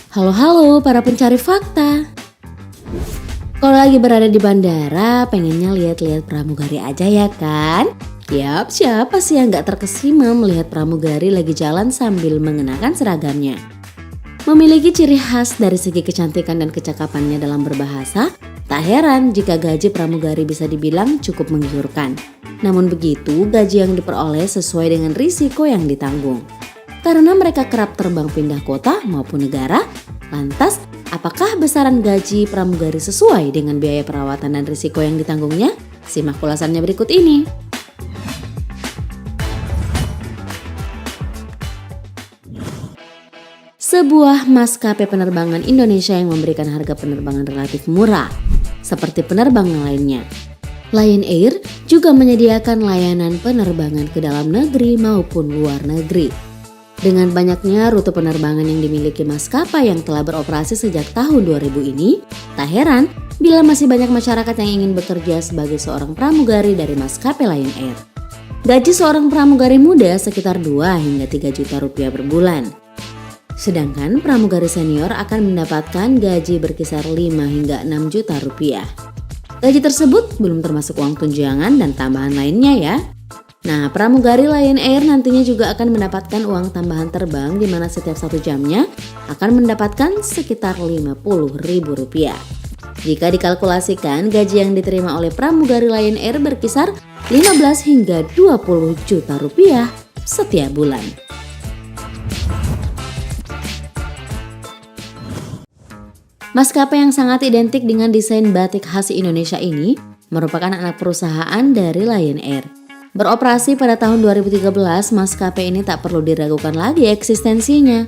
Halo para pencari fakta. Kalau lagi berada di bandara, pengennya lihat-lihat pramugari aja ya kan? Yap, siapa sih yang gak terkesima melihat pramugari lagi jalan sambil mengenakan seragamnya? Memiliki ciri khas dari segi kecantikan dan kecakapannya dalam berbahasa, tak heran jika gaji pramugari bisa dibilang cukup menggiurkan. Namun begitu, gaji yang diperoleh sesuai dengan risiko yang ditanggung. Karena mereka kerap terbang pindah kota maupun negara, lantas apakah besaran gaji pramugari sesuai dengan biaya perawatan dan risiko yang ditanggungnya? Simak ulasannya berikut ini. Sebuah maskapai penerbangan Indonesia yang memberikan harga penerbangan relatif murah, seperti penerbangan lainnya. Lion Air juga menyediakan layanan penerbangan ke dalam negeri maupun luar negeri. Dengan banyaknya rute penerbangan yang dimiliki maskapai yang telah beroperasi sejak tahun 2000 ini, tak heran bila masih banyak masyarakat yang ingin bekerja sebagai seorang pramugari dari maskapai Lion Air. Gaji seorang pramugari muda sekitar 2 hingga 3 juta rupiah per bulan. Sedangkan pramugari senior akan mendapatkan gaji berkisar 5 hingga 6 juta rupiah. Gaji tersebut belum termasuk uang tunjangan dan tambahan lainnya ya. Nah, pramugari Lion Air nantinya juga akan mendapatkan uang tambahan terbang di mana setiap 1 jamnya akan mendapatkan sekitar Rp50.000. Jika dikalkulasikan, gaji yang diterima oleh pramugari Lion Air berkisar 15 hingga 20 juta rupiah setiap bulan. Maskapai yang sangat identik dengan desain batik khas Indonesia ini merupakan anak perusahaan dari Lion Air. Beroperasi pada tahun 2013, maskapai ini tak perlu diragukan lagi eksistensinya.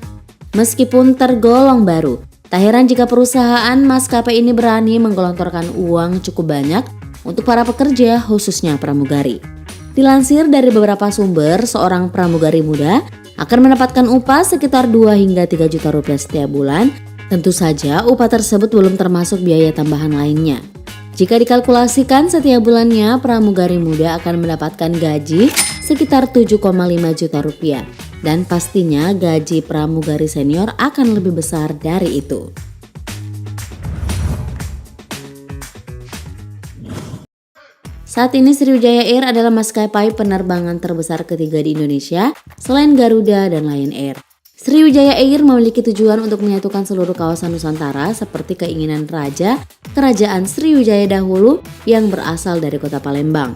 Meskipun tergolong baru, tak heran jika perusahaan maskapai ini berani menggelontorkan uang cukup banyak untuk para pekerja, khususnya pramugari. Dilansir dari beberapa sumber, seorang pramugari muda akan mendapatkan upah sekitar 2 hingga 3 juta rupiah setiap bulan. Tentu saja upah tersebut belum termasuk biaya tambahan lainnya. Jika dikalkulasikan setiap bulannya, pramugari muda akan mendapatkan gaji sekitar 7,5 juta rupiah. Dan pastinya gaji pramugari senior akan lebih besar dari itu. Saat ini Sriwijaya Air adalah maskapai penerbangan terbesar ketiga di Indonesia selain Garuda dan Lion Air. Sriwijaya Air memiliki tujuan untuk menyatukan seluruh kawasan Nusantara seperti keinginan Raja Kerajaan Sriwijaya dahulu yang berasal dari kota Palembang.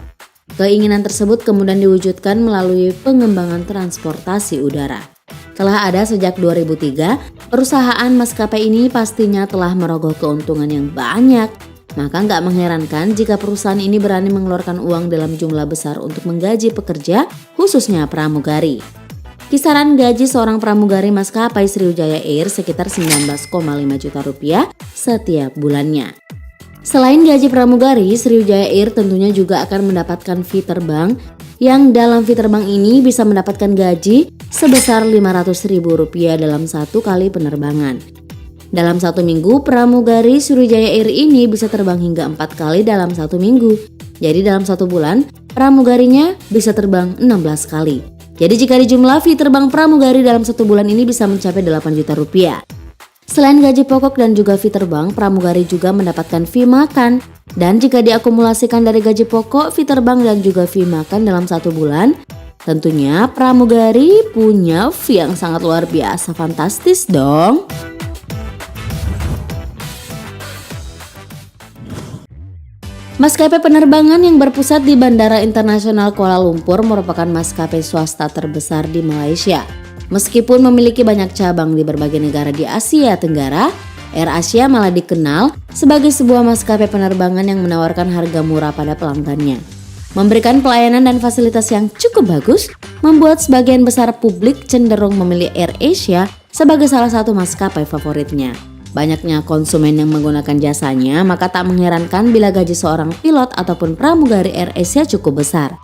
Keinginan tersebut kemudian diwujudkan melalui pengembangan transportasi udara. Telah ada sejak 2003, perusahaan maskapai ini pastinya telah merogoh keuntungan yang banyak. Maka nggak mengherankan jika perusahaan ini berani mengeluarkan uang dalam jumlah besar untuk menggaji pekerja, khususnya pramugari. Kisaran gaji seorang pramugari maskapai Sriwijaya Air sekitar 19,5 juta rupiah setiap bulannya. Selain gaji pramugari, Sriwijaya Air tentunya juga akan mendapatkan fee terbang yang dalam fee terbang ini bisa mendapatkan gaji sebesar Rp500.000 dalam 1 kali penerbangan. Dalam 1 minggu, pramugari Sriwijaya Air ini bisa terbang hingga 4 kali dalam 1 minggu. Jadi dalam 1 bulan, pramugarinya bisa terbang 16 kali. Jadi jika dijumlah fee terbang pramugari dalam 1 bulan ini bisa mencapai 8 juta rupiah. Selain gaji pokok dan juga fee terbang, pramugari juga mendapatkan fee makan. Dan jika diakumulasikan dari gaji pokok, fee terbang dan juga fee makan dalam 1 bulan, tentunya pramugari punya fee yang sangat luar biasa fantastis dong. Maskapai penerbangan yang berpusat di Bandara Internasional Kuala Lumpur merupakan maskapai swasta terbesar di Malaysia. Meskipun memiliki banyak cabang di berbagai negara di Asia Tenggara, AirAsia malah dikenal sebagai sebuah maskapai penerbangan yang menawarkan harga murah pada pelanggannya. Memberikan pelayanan dan fasilitas yang cukup bagus, membuat sebagian besar publik cenderung memilih AirAsia sebagai salah satu maskapai favoritnya. Banyaknya konsumen yang menggunakan jasanya, maka tak mengherankan bila gaji seorang pilot ataupun pramugari AirAsia cukup besar.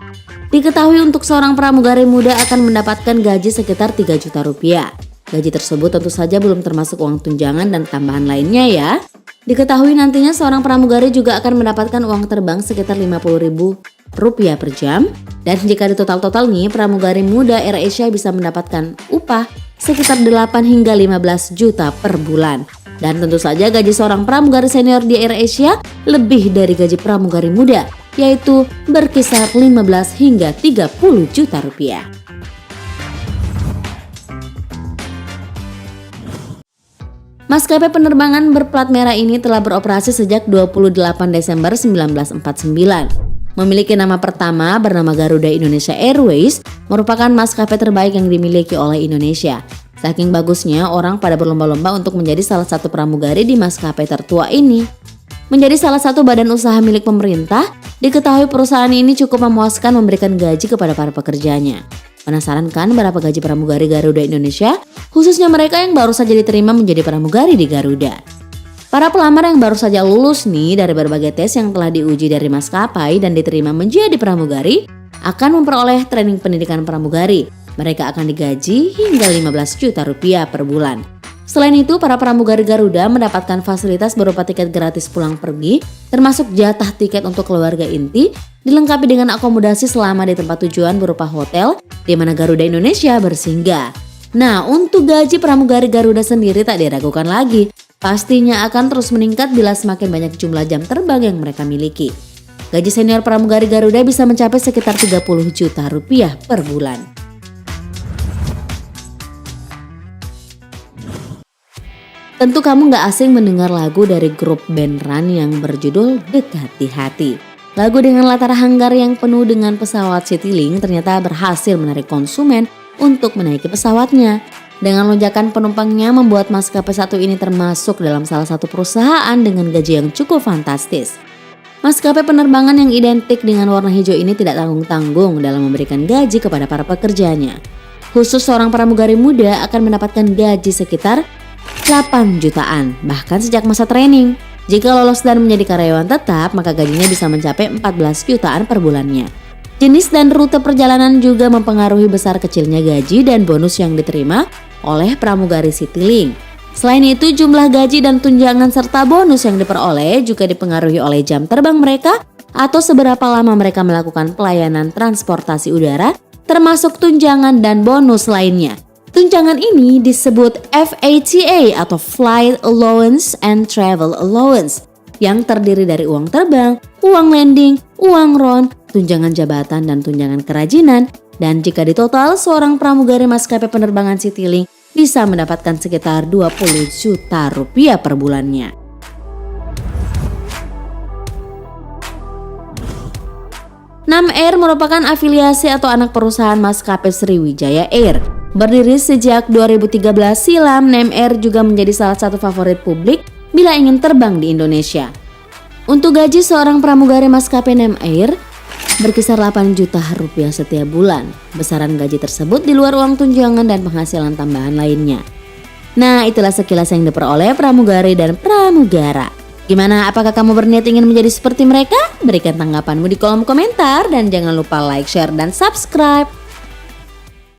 Diketahui untuk seorang pramugari muda akan mendapatkan gaji sekitar 3 juta rupiah. Gaji tersebut tentu saja belum termasuk uang tunjangan dan tambahan lainnya ya. Diketahui nantinya seorang pramugari juga akan mendapatkan uang terbang sekitar Rp50.000 per jam. Dan jika ditotal-total nih, pramugari muda AirAsia bisa mendapatkan upah sekitar 8 hingga 15 juta per bulan. Dan tentu saja gaji seorang pramugari senior di AirAsia lebih dari gaji pramugari muda, yaitu berkisar 15 hingga 30 juta rupiah. Maskapai penerbangan berplat merah ini telah beroperasi sejak 28 Desember 1949. Memiliki nama pertama bernama Garuda Indonesia Airways, merupakan maskapai terbaik yang dimiliki oleh Indonesia. Saking bagusnya, orang pada berlomba-lomba untuk menjadi salah satu pramugari di maskapai tertua ini. Menjadi salah satu badan usaha milik pemerintah, diketahui perusahaan ini cukup memuaskan memberikan gaji kepada para pekerjanya. Penasaran kan berapa gaji pramugari Garuda Indonesia? Khususnya mereka yang baru saja diterima menjadi pramugari di Garuda. Para pelamar yang baru saja lulus nih dari berbagai tes yang telah diuji dari maskapai dan diterima menjadi pramugari akan memperoleh training pendidikan pramugari. Mereka akan digaji hingga 15 juta rupiah per bulan. Selain itu, para pramugari Garuda mendapatkan fasilitas berupa tiket gratis pulang pergi, termasuk jatah tiket untuk keluarga inti, dilengkapi dengan akomodasi selama di tempat tujuan berupa hotel di mana Garuda Indonesia bersinggah. Nah, untuk gaji pramugari Garuda sendiri tak diragukan lagi. Pastinya akan terus meningkat bila semakin banyak jumlah jam terbang yang mereka miliki. Gaji senior pramugari Garuda bisa mencapai sekitar 30 juta rupiah per bulan. Tentu kamu gak asing mendengar lagu dari grup band Run yang berjudul Dekati Hati. Lagu dengan latar hanggar yang penuh dengan pesawat Citylink ternyata berhasil menarik konsumen untuk menaiki pesawatnya. Dengan lonjakan penumpangnya membuat maskapai satu ini termasuk dalam salah satu perusahaan dengan gaji yang cukup fantastis. Maskapai penerbangan yang identik dengan warna hijau ini tidak tanggung-tanggung dalam memberikan gaji kepada para pekerjanya. Khusus seorang pramugari muda akan mendapatkan gaji sekitar 8 jutaan, bahkan sejak masa training. Jika lolos dan menjadi karyawan tetap, maka gajinya bisa mencapai 14 jutaan per bulannya. Jenis dan rute perjalanan juga mempengaruhi besar kecilnya gaji dan bonus yang diterima oleh pramugari Citylink. Selain itu, jumlah gaji dan tunjangan serta bonus yang diperoleh juga dipengaruhi oleh jam terbang mereka atau seberapa lama mereka melakukan pelayanan transportasi udara, termasuk tunjangan dan bonus lainnya. Tunjangan ini disebut FATA atau Flight Allowance and Travel Allowance yang terdiri dari uang terbang, uang landing, uang ron, tunjangan jabatan dan tunjangan kerajinan. Dan jika ditotal, seorang pramugari maskapai penerbangan Citylink bisa mendapatkan sekitar 20 juta rupiah per bulannya. Nam Air merupakan afiliasi atau anak perusahaan maskapai Sriwijaya Air. Berdiri sejak 2013 silam, Nam Air juga menjadi salah satu favorit publik bila ingin terbang di Indonesia. Untuk gaji seorang pramugari maskapai Nam Air berkisar 8 juta rupiah setiap bulan. Besaran gaji tersebut di luar uang tunjangan dan penghasilan tambahan lainnya. Nah, itulah sekilas yang diperoleh pramugari dan pramugara. Gimana, apakah kamu berniat ingin menjadi seperti mereka? Berikan tanggapanmu di kolom komentar dan jangan lupa like, share, dan subscribe.